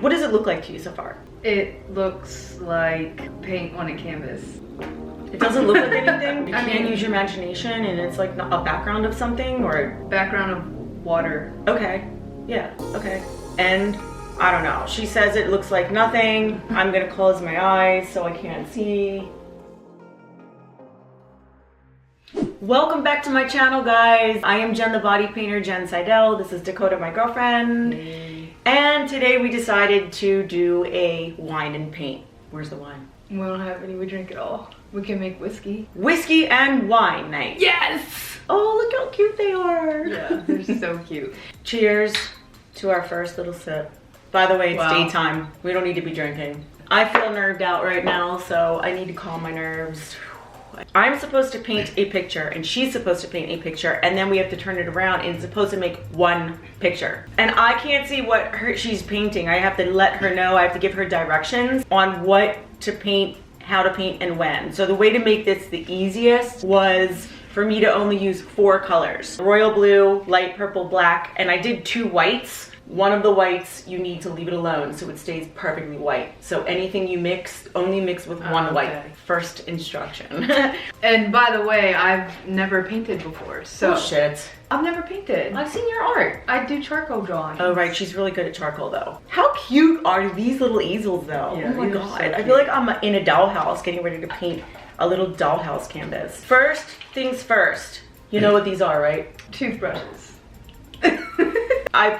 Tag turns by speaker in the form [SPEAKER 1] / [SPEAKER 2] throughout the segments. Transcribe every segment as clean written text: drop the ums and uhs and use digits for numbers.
[SPEAKER 1] What does it look like to you so far?
[SPEAKER 2] It looks like paint on a canvas.
[SPEAKER 1] It doesn't look like anything? You can't use your imagination and it's like a background of something or?
[SPEAKER 2] Background of water.
[SPEAKER 1] Okay, yeah, okay. And I don't know, she says it looks like nothing. I'm gonna close my eyes so I can't see. Welcome back to my channel, guys. I am Jen the Body Painter, Jen Seidel. This is Dakota, my girlfriend.
[SPEAKER 2] Hey.
[SPEAKER 1] And today we decided to do a wine and paint. Where's the wine?
[SPEAKER 2] We don't have any, we drink it all. We can make whiskey.
[SPEAKER 1] Whiskey and wine night.
[SPEAKER 2] Yes!
[SPEAKER 1] Oh, look how cute they are.
[SPEAKER 2] Yeah, they're so cute.
[SPEAKER 1] Cheers to our first little sip. By the way, it's
[SPEAKER 2] Wow.
[SPEAKER 1] daytime. We don't need to be drinking. I feel nerved out right now, so I need to calm my nerves. I'm supposed to paint a picture and she's supposed to paint a picture, and then we have to turn it around and it's supposed to make one picture. And I can't see what she's painting. I have to let her know, I have to give her directions on what to paint, how to paint, and when. So the way to make this the easiest was for me to only use 4 colors. Royal blue, light purple, black, and I did 2 whites. One of the whites, you need to leave it alone so it stays perfectly white. So anything you mix, only mix with one white. First instruction.
[SPEAKER 2] And by the way, I've never painted before, so.
[SPEAKER 1] Bullshit.
[SPEAKER 2] I've never painted.
[SPEAKER 1] I've seen your art.
[SPEAKER 2] I do charcoal drawing.
[SPEAKER 1] Oh right, she's really good at charcoal though. How cute are these little easels though?
[SPEAKER 2] Yeah,
[SPEAKER 1] oh my
[SPEAKER 2] these are
[SPEAKER 1] god.
[SPEAKER 2] so
[SPEAKER 1] I
[SPEAKER 2] cute.
[SPEAKER 1] feel like I'm in a dollhouse getting ready to paint a little dollhouse canvas. First things first. You know what these are, right?
[SPEAKER 2] Toothbrushes.
[SPEAKER 1] I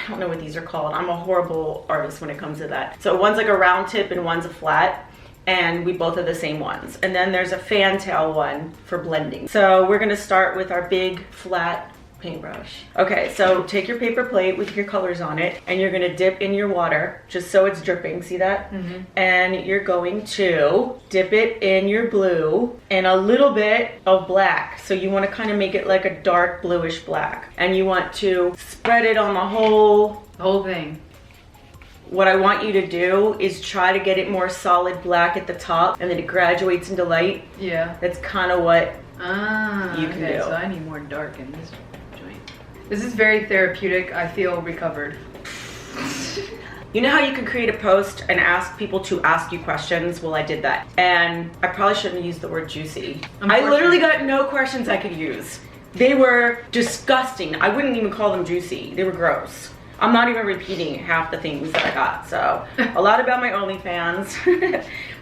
[SPEAKER 1] don't know what these are called. I'm a horrible artist when it comes to that. So one's like a round tip and one's a flat, and we both have the same ones. And then there's a fantail one for blending. So we're gonna start with our big flat paintbrush. Okay, so take your paper plate with your colors on it and you're gonna dip in your water just so it's dripping, see that?
[SPEAKER 2] Mm-hmm.
[SPEAKER 1] And you're going to dip it in your blue and a little bit of black. So you wanna kind of make it like a dark bluish black. And you want to spread it on the whole
[SPEAKER 2] thing.
[SPEAKER 1] What I want you to do is try to get it more solid black at the top and then it graduates into light.
[SPEAKER 2] Yeah.
[SPEAKER 1] That's kind of what you can
[SPEAKER 2] okay,
[SPEAKER 1] do.
[SPEAKER 2] so I need more dark in this joint. This is very therapeutic. I feel recovered.
[SPEAKER 1] You know how you can create a post and ask people to ask you questions? Well, I did that. And I probably shouldn't use the word juicy. I literally got no questions I could use. They were disgusting. I wouldn't even call them juicy. They were gross. I'm not even repeating half the things that I got. So a lot about my OnlyFans.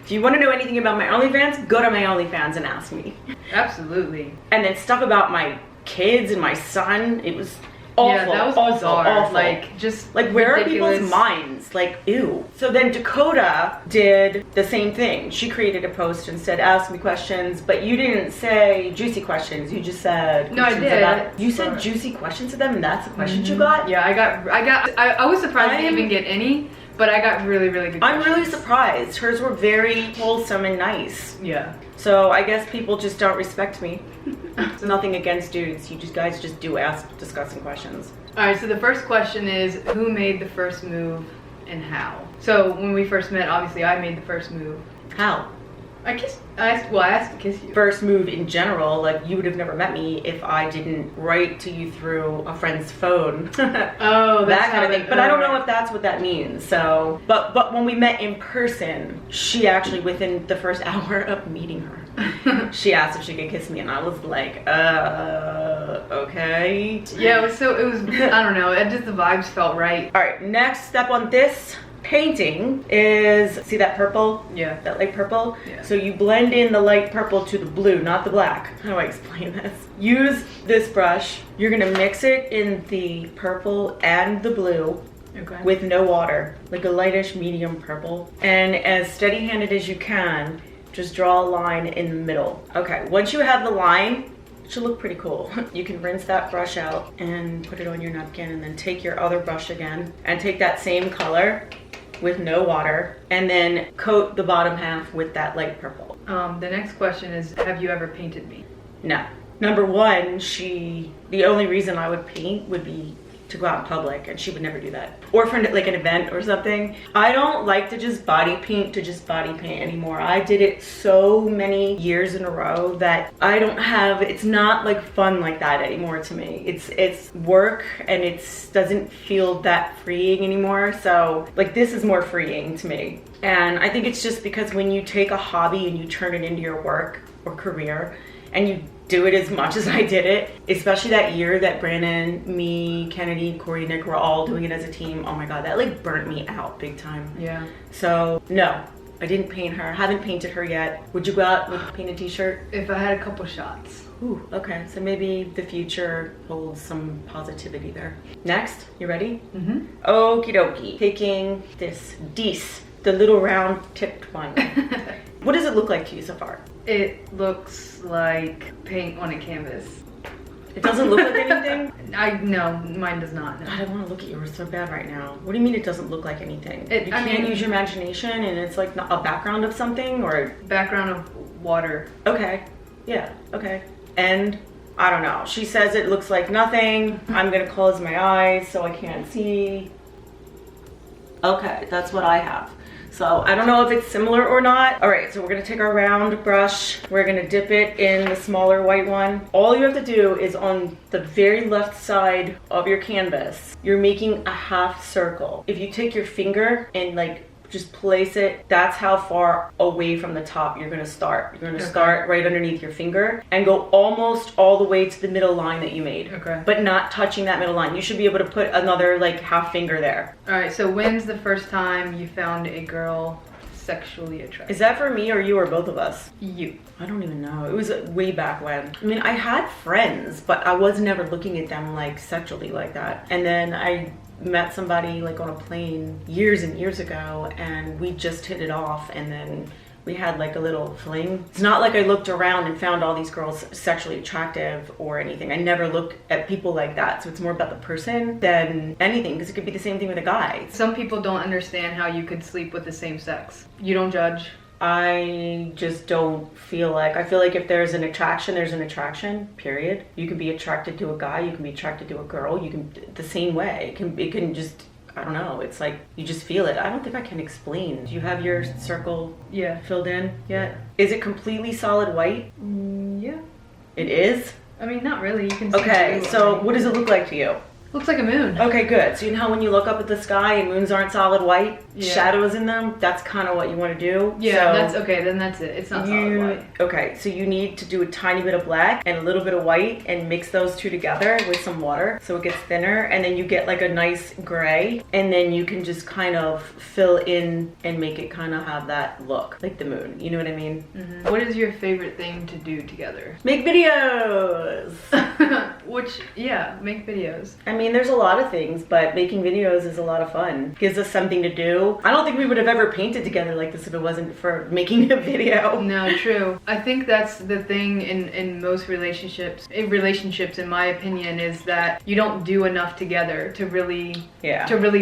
[SPEAKER 1] If you want to know anything about my OnlyFans, go to my OnlyFans and ask me.
[SPEAKER 2] Absolutely.
[SPEAKER 1] And then stuff about my kids and my son, it was awful.
[SPEAKER 2] Yeah, that was bizarre.
[SPEAKER 1] Awful.
[SPEAKER 2] Like, just
[SPEAKER 1] like, where
[SPEAKER 2] ridiculous.
[SPEAKER 1] are people's minds? Like, ew. So then Dakota did the same thing. She created a post and said, ask me questions, but you didn't say juicy questions. You just said
[SPEAKER 2] no, I did.
[SPEAKER 1] You said juicy questions to them, and that's the questions you got?
[SPEAKER 2] Yeah, I was surprised to even get any, but I got really, really good questions.
[SPEAKER 1] I'm really surprised. Hers were very wholesome and nice.
[SPEAKER 2] Yeah.
[SPEAKER 1] So I guess people just don't respect me. It's nothing against dudes. You guys just do ask disgusting questions.
[SPEAKER 2] All right, so the first question is, who made the first move and how? So when we first met, obviously I made the first move.
[SPEAKER 1] How?
[SPEAKER 2] I asked to kiss you.
[SPEAKER 1] First move in general, like you would have never met me if I didn't write to you through a friend's phone.
[SPEAKER 2] Oh, that's
[SPEAKER 1] that kind of thing. But I don't know if that's what that means. So, but when we met in person, she actually, within the first hour of meeting her, she asked if she could kiss me, and I was like, okay.
[SPEAKER 2] Yeah, it was, I don't know, it just, the vibes felt right.
[SPEAKER 1] All right, next step on this painting is, see that purple?
[SPEAKER 2] Yeah.
[SPEAKER 1] That light purple?
[SPEAKER 2] Yeah.
[SPEAKER 1] So you blend in the light purple to the blue, not the black. How do I explain this? Use this brush. You're gonna mix it in the purple and the blue.
[SPEAKER 2] Okay.
[SPEAKER 1] With no water, like a lightish medium purple. And as steady-handed as you can, just draw a line in the middle. Okay, once you have the line, it should look pretty cool. You can rinse that brush out and put it on your napkin, and then take your other brush again and take that same color with no water and then coat the bottom half with that light purple.
[SPEAKER 2] The next question is, have you ever painted me?
[SPEAKER 1] No. Number one, the only reason I would paint would be to go out in public, and she would never do that. Or for like an event or something. I don't like to just body paint anymore. I did it so many years in a row that I don't have, it's not like fun like that anymore to me. It's work, and it doesn't feel that freeing anymore. So like this is more freeing to me. And I think it's just because when you take a hobby and you turn it into your work or career, and you do it as much as I did it, especially that year that Brandon, me, Kennedy, Corey, Nick were all doing it as a team. Oh my God, that like burnt me out big time.
[SPEAKER 2] Yeah.
[SPEAKER 1] So no, I didn't paint her. Haven't painted her yet. Would you go out with a painted t-shirt?
[SPEAKER 2] If I had a couple shots.
[SPEAKER 1] Ooh, okay. So maybe the future holds some positivity there. Next, you ready?
[SPEAKER 2] Mm-hmm.
[SPEAKER 1] Okie dokie. Taking this Dies, the little round tipped one. What does it look like to you so far?
[SPEAKER 2] It looks like paint on a canvas.
[SPEAKER 1] It doesn't look like anything?
[SPEAKER 2] No, mine does not. No.
[SPEAKER 1] God, I want to look at yours so bad right now. What do you mean it doesn't look like anything? You
[SPEAKER 2] I
[SPEAKER 1] can't
[SPEAKER 2] mean,
[SPEAKER 1] use your imagination and it's like a background of something, or?
[SPEAKER 2] Background of water.
[SPEAKER 1] Okay, yeah, okay. And I don't know. She says it looks like nothing. I'm gonna close my eyes so I can't see. Okay, that's what I have. So I don't know if it's similar or not. All right, so we're gonna take our round brush. We're gonna dip it in the smaller white one. All you have to do is on the very left side of your canvas, you're making a half circle. If you take your finger and like just place it, that's how far away from the top you're gonna start. You're gonna start right underneath your finger and go almost all the way to the middle line that you made.
[SPEAKER 2] Okay.
[SPEAKER 1] But not touching that middle line. You should be able to put another like half finger there.
[SPEAKER 2] All right, so when's the first time you found a girl sexually attractive?
[SPEAKER 1] Is that for me or you or both of us?
[SPEAKER 2] You.
[SPEAKER 1] I don't even know. It was way back when. I mean, I had friends, but I was never looking at them like sexually like that. And then I met somebody like on a plane years and years ago, and we just hit it off, and then we had like a little fling. It's not like I looked around and found all these girls sexually attractive or anything. I never look at people like that. So it's more about the person than anything, because it could be the same thing with a guy.
[SPEAKER 2] Some people don't understand how you could sleep with the same sex. You don't judge?
[SPEAKER 1] I just don't feel like, I feel like if there's an attraction, there's an attraction, period. You can be attracted to a guy, you can be attracted to a girl, you can, the same way. It can just, I don't know, it's like, you just feel it. I don't think I can explain. Do you have your circle filled in yet? Is it completely solid white?
[SPEAKER 2] Yeah.
[SPEAKER 1] It is?
[SPEAKER 2] I mean, not really, you can see.
[SPEAKER 1] Okay, so what does it look like to you?
[SPEAKER 2] Looks like a moon.
[SPEAKER 1] Okay, good. So you know how when you look up at the sky and moons aren't solid white, shadows in them, that's kind of what you want to do.
[SPEAKER 2] Yeah,
[SPEAKER 1] so
[SPEAKER 2] that's okay, then that's it. It's not solid white.
[SPEAKER 1] Okay, so you need to do a tiny bit of black and a little bit of white and mix those two together with some water so it gets thinner, and then you get like a nice gray, and then you can just kind of fill in and make it kind of have that look, like the moon. You know what I mean?
[SPEAKER 2] Mm-hmm. What is your favorite thing to do together?
[SPEAKER 1] Make videos!
[SPEAKER 2] Make videos.
[SPEAKER 1] I mean, there's a lot of things, but making videos is a lot of fun. Gives us something to do. I don't think we would have ever painted together like this if it wasn't for making a video.
[SPEAKER 2] No, true. I think that's the thing in most relationships. In relationships, in my opinion, is that you don't do enough together to really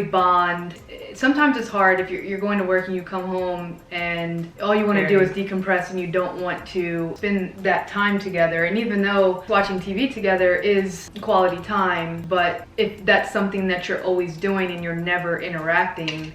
[SPEAKER 2] bond. Sometimes it's hard if you're going to work and you come home and all you want to do is decompress, and you don't want to spend that time together. And even though watching TV together is quality time, but if that's something that you're always doing and you're never interacting,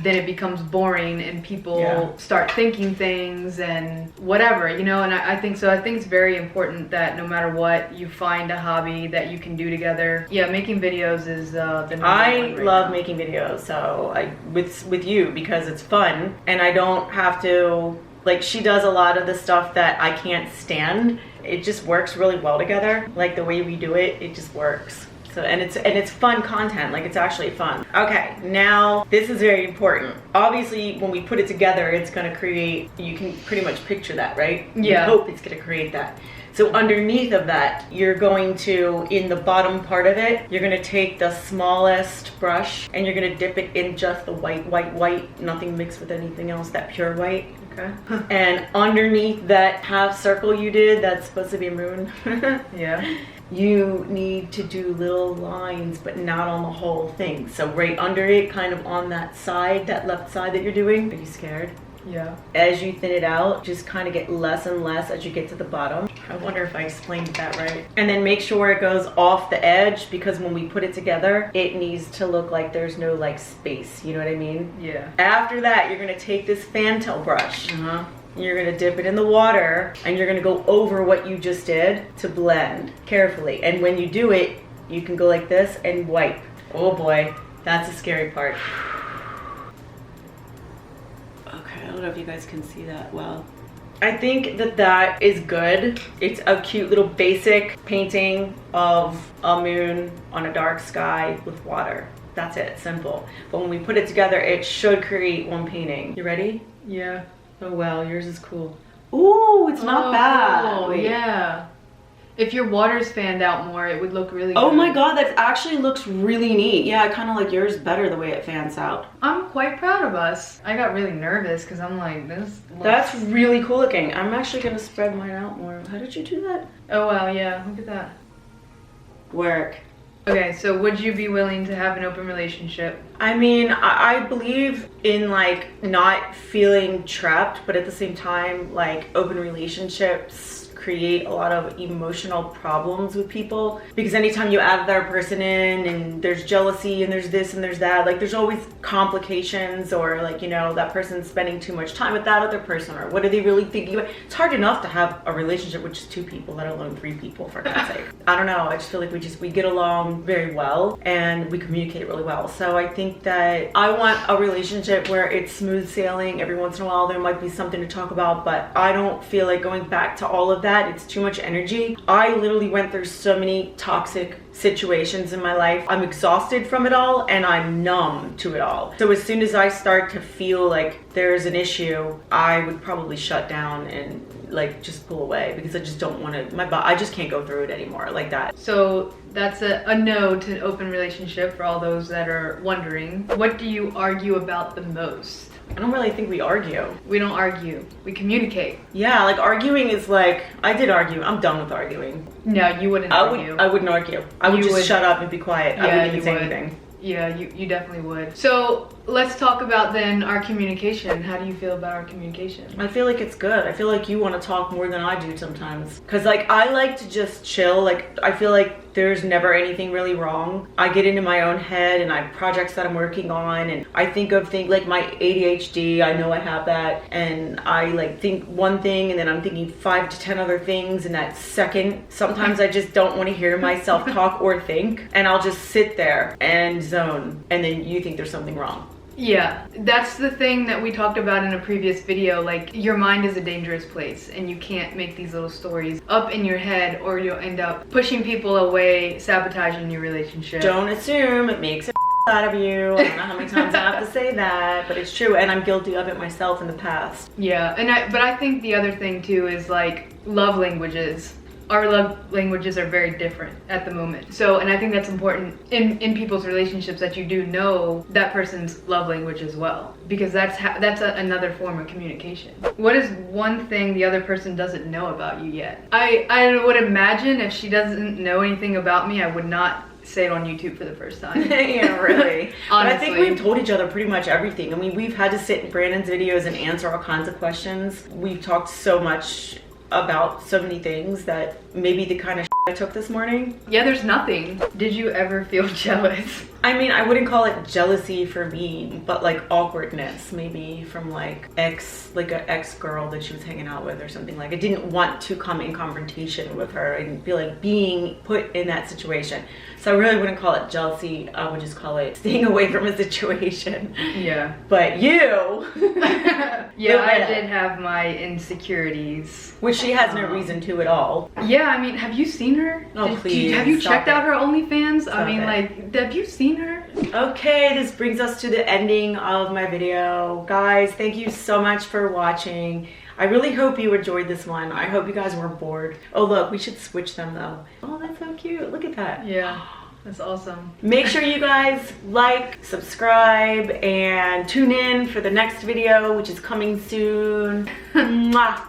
[SPEAKER 2] then it becomes boring and people start thinking things and whatever, you know. And I think so. I think it's very important that no matter what, you find a hobby that you can do together. Yeah, making videos is the number one right
[SPEAKER 1] love
[SPEAKER 2] now.
[SPEAKER 1] making videos, so with you, because it's fun and I don't have to, like, she does a lot of the stuff that I can't stand. It just works really well together. Like the way we do it, it just works. So, and it's fun content, like it's actually fun. Okay, now this is very important. Obviously, when we put it together, it's gonna create, you can pretty much picture that, right?
[SPEAKER 2] Yeah.
[SPEAKER 1] You hope it's gonna create that. So underneath of that, you're going to, in the bottom part of it, you're gonna take the smallest brush and you're gonna dip it in just the white, nothing mixed with anything else, that pure white.
[SPEAKER 2] Okay.
[SPEAKER 1] And underneath that half circle you did, that's supposed to be a moon.
[SPEAKER 2] Yeah.
[SPEAKER 1] You need to do little lines, but not on the whole thing. So right under it, kind of on that side, that left side that you're doing. Are you scared?
[SPEAKER 2] Yeah.
[SPEAKER 1] As you thin it out, just kind of get less and less as you get to the bottom. I wonder if I explained that right. And then make sure it goes off the edge, because when we put it together, it needs to look like there's no like space. You know what I mean?
[SPEAKER 2] Yeah.
[SPEAKER 1] After that, you're gonna take this fantail brush. You're gonna dip it in the water, and you're gonna go over what you just did to blend carefully. And when you do it, you can go like this and wipe. Oh boy, that's the scary part. Okay, I don't know if you guys can see that well. I think that that is good. It's a cute little basic painting of a moon on a dark sky with water. That's it, simple. But when we put it together, it should create one painting. You ready?
[SPEAKER 2] Yeah.
[SPEAKER 1] Oh wow, yours is cool. Ooh, it's not bad.
[SPEAKER 2] Cool.
[SPEAKER 1] Wait.
[SPEAKER 2] Yeah. If your water's fanned out more, it would look really
[SPEAKER 1] Oh
[SPEAKER 2] good.
[SPEAKER 1] my god, that actually looks really neat. Yeah, I kind of like yours better the way it fans out.
[SPEAKER 2] I'm quite proud of us. I got really nervous because I'm like, this looks...
[SPEAKER 1] That's really cool looking. I'm actually gonna spread mine out more. How did you do that?
[SPEAKER 2] Oh wow, yeah, look at that.
[SPEAKER 1] Work.
[SPEAKER 2] Okay, so would you be willing to have an open relationship?
[SPEAKER 1] I mean, I believe in like not feeling trapped, but at the same time, like open relationships create a lot of emotional problems with people, because anytime you add that person in and there's jealousy and there's this and there's that, like there's always complications, or like, you know, that person's spending too much time with that other person, or what are they really thinking about? It's hard enough to have a relationship with just 2 people, let alone 3 people, for God's sake. I don't know, I just feel like we get along very well and we communicate really well. So I think that I want a relationship where it's smooth sailing. Every once in a while there might be something to talk about, but I don't feel like going back to all of that. It's too much energy. I literally went through so many toxic situations in my life. I'm exhausted from it all and I'm numb to it all. So as soon as I start to feel like there's an issue, I would probably shut down and like just pull away, because I just don't want to, I just can't go through it anymore like that.
[SPEAKER 2] So that's a no to an open relationship for all those that are wondering. What do you argue about the most?
[SPEAKER 1] I don't really think we argue.
[SPEAKER 2] We don't argue. We communicate.
[SPEAKER 1] Yeah, like arguing is like, I did argue. I'm done with arguing.
[SPEAKER 2] No, you wouldn't argue.
[SPEAKER 1] I wouldn't argue. I would just shut up and be quiet. I wouldn't even say anything.
[SPEAKER 2] Yeah, you definitely would. So let's talk about then our communication. How do you feel about our communication?
[SPEAKER 1] I feel like it's good. I feel like you want to talk more than I do sometimes. Cause like I like to just chill. Like I feel like there's never anything really wrong. I get into my own head and I have projects that I'm working on, and I think of things like my ADHD. I know I have that, and I like think one thing and then I'm thinking 5 to 10 other things in that second. Sometimes I just don't want to hear myself talk or think, and I'll just sit there and zone, and then you think there's something wrong.
[SPEAKER 2] Yeah, that's the thing that we talked about in a previous video. Like, your mind is a dangerous place and you can't make these little stories up in your head, or you'll end up pushing people away, sabotaging your relationship.
[SPEAKER 1] Don't assume. It makes it out of you. I don't know how many times I have to say that, but it's true, and I'm guilty of it myself in the past.
[SPEAKER 2] Yeah, but I think the other thing too is like love languages. Our love languages are very different at the moment. So, and I think that's important in people's relationships, that you do know that person's love language as well, because that's another form of communication. What is one thing the other person doesn't know about you yet? I would imagine if she doesn't know anything about me, I would not say it on YouTube for the first time.
[SPEAKER 1] Yeah, really.
[SPEAKER 2] Honestly.
[SPEAKER 1] But I think we've told each other pretty much everything. I mean, we've had to sit in Brandon's videos and answer all kinds of questions. We've talked so much about so many things that maybe the kind of I took this morning.
[SPEAKER 2] Yeah, there's nothing. Did you ever feel jealous?
[SPEAKER 1] I mean, I wouldn't call it jealousy for me, but like awkwardness, maybe from like an ex girl that she was hanging out with or something. Like I didn't want to come in confrontation with her and feel like being put in that situation. So I really wouldn't call it jealousy. I would just call it staying away from a situation.
[SPEAKER 2] Yeah.
[SPEAKER 1] But you.
[SPEAKER 2] Yeah, I did have my insecurities.
[SPEAKER 1] Which she has no reason to at all.
[SPEAKER 2] Yeah, I mean, have you seen her?
[SPEAKER 1] Oh, please.
[SPEAKER 2] Have you checked out her OnlyFans?
[SPEAKER 1] Stop
[SPEAKER 2] I mean,
[SPEAKER 1] it.
[SPEAKER 2] like, have you seen her?
[SPEAKER 1] Okay, this brings us to the ending of my video. Guys, thank you so much for watching. I really hope you enjoyed this one. I hope you guys weren't bored. Oh look, we should switch them though. Oh, that's so cute. Look at that.
[SPEAKER 2] Yeah, that's awesome.
[SPEAKER 1] Make sure you guys like, subscribe, and tune in for the next video, which is coming soon. Mwah.